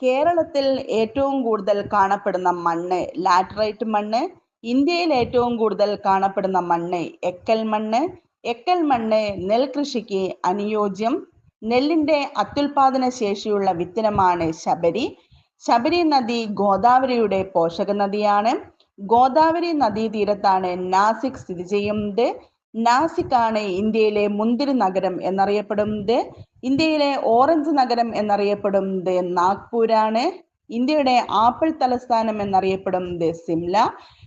കേരളത്തിൽ ഏറ്റവും കൂടുതൽ കാണപ്പെടുന്ന മണ്ണ് ലാറ്ററൈറ്റ് മണ്ണ്. ഇന്ത്യയിൽ ഏറ്റവും കൂടുതൽ കാണപ്പെടുന്ന മണ്ണ് എക്കൽ മണ്ണ്. എക്കൽ മണ്ണ് നെൽകൃഷിക്ക് അനുയോജ്യം. നെല്ലിന്റെ അത്യുൽപാദന ശേഷിയുള്ള വിത്തിനമാണ് ശബരി. ശബരി നദി ഗോദാവരിയുടെ പോഷക നദിയാണ്. ഗോദാവരി നദീതീരത്താണ് നാസിക് സ്ഥിതി ചെയ്യുന്നത്. നാസിക് ആണ് ഇന്ത്യയിലെ മുന്തിരി നഗരം എന്നറിയപ്പെടുന്നത്. ഇന്ത്യയിലെ ഓറഞ്ച് നഗരം എന്നറിയപ്പെടുന്നത് നാഗ്പൂരാണ്. ഇന്ത്യയുടെ ആപ്പിൾ തലസ്ഥാനം എന്നറിയപ്പെടുന്നത് സിംല.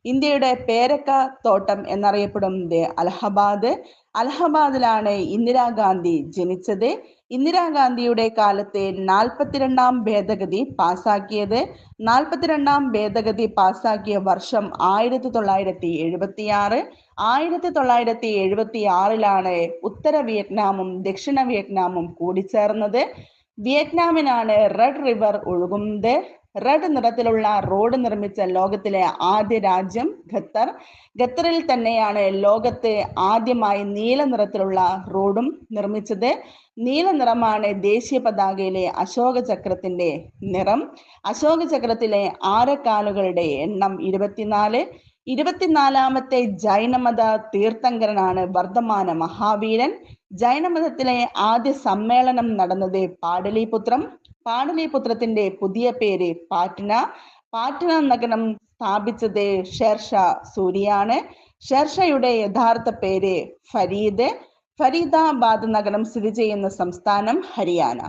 ഇന്ത്യയുടെ പേരക്ക തോട്ടം എന്നറിയപ്പെടുന്നത് അലഹബാദ്. അലഹബാദിലാണ് ഇന്ദിരാഗാന്ധി ജനിച്ചത്. ഇന്ദിരാഗാന്ധിയുടെ കാലത്ത് 42ാം ഭേദഗതി പാസാക്കിയത്. 42ാം ഭേദഗതി പാസാക്കിയ വർഷം 1976. 1976 ഉത്തര വിയറ്റ്നാമും ദക്ഷിണ വിയറ്റ്നാമും കൂടിച്ചേർന്നത്. വിയറ്റ്നാമിനാണ് റെഡ് റിവർ ഒഴുകുന്നത്. റെഡ് നിറത്തിലുള്ള റോഡ് നിർമ്മിച്ച ലോകത്തിലെ ആദ്യ രാജ്യം ഖത്തർ. ഖത്തറിൽ തന്നെയാണ് ലോകത്ത് ആദ്യമായി നീല നിറത്തിലുള്ള റോഡും നിർമ്മിച്ചത്. നീല നിറമാണ് ദേശീയ പതാകയിലെ അശോക ചക്രത്തിന്റെ നിറം. അശോക ചക്രത്തിലെ ആരക്കാലുകളുടെ എണ്ണം 24. 24ാമത്തെ ജൈനമത തീർത്ഥങ്കരനാണ് വർദ്ധമാന മഹാവീരൻ. ജൈനമതത്തിലെ ആദ്യ സമ്മേളനം നടന്നത് പാടലീപുത്രം. പാടലീപുത്രത്തിന്റെ പുതിയ പേര് പാറ്റ്ന. പാറ്റ്ന നഗരം സ്ഥാപിച്ചത് ഷേർഷാ സൂരിയാണ്. ഷേർഷയുടെ യഥാർത്ഥ പേര് ഫരീദ്. ഫരീദാബാദ് നഗരം സ്ഥിതി ചെയ്യുന്ന സംസ്ഥാനം ഹരിയാന.